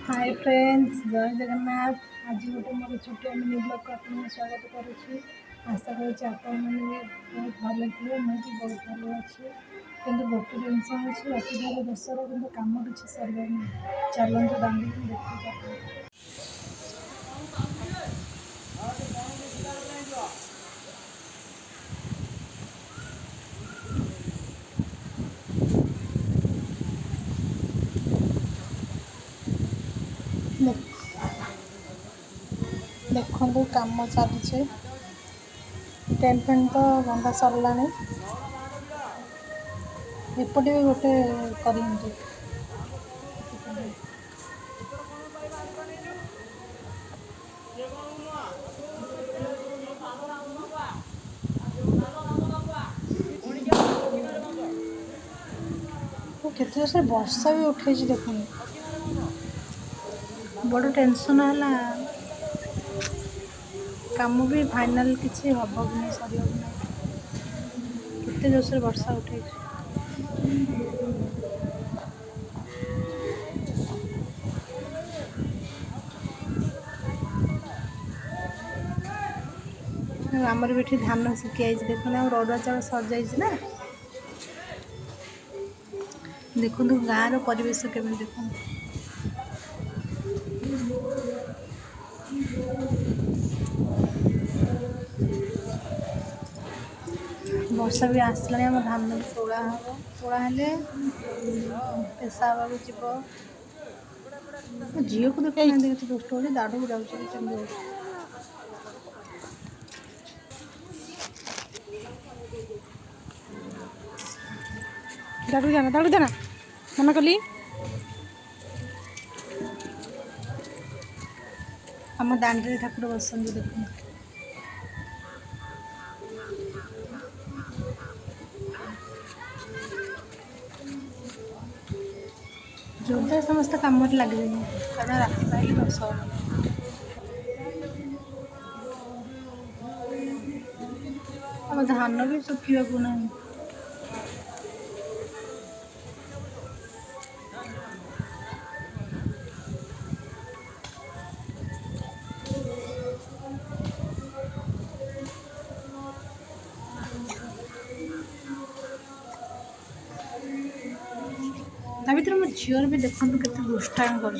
Hi friends, जय जगन्नाथ। आज गोटे मोर छोटिया मिनी ब्लॉग को आपको स्वागत करुच्ची। आशा करुच्ची आपण मैंने बहुत भल थे, मुझे बहुत भल अच्छे। कि गोटे जिनस अच्छी अतिथि दशर कि कम किसी सरवानी। चलते दाँडी देखते देखो कम चलुचे। टेंट फेंट तो बंधा सरला। एपटे भी गोटे कर केते से वर्षा भी उठे देख बड़ टेंशन है। काम भी फाइनल किसी हम कि नहीं सर केते जोर से वर्षा उठे। आमर भी धान सुखी देख रड़ा चाउल सर जाइए ना। देखु गाँव परिवेश केमी देख वर्षा भी आसला। आम धान भी तोड़ा हम तोड़ा पेशा हाँ झील को देख दुष्ट हो दाढ़ को जाऊँ दाड़ू जाना मना कली। आम दांडी ठाकुर बसंत देख जोरदार समस्त कम लगे कारण रात पाइले दस आम धान भी सुखा ना। ता भर मो झीर भी देखु के दुष्टाइम कर।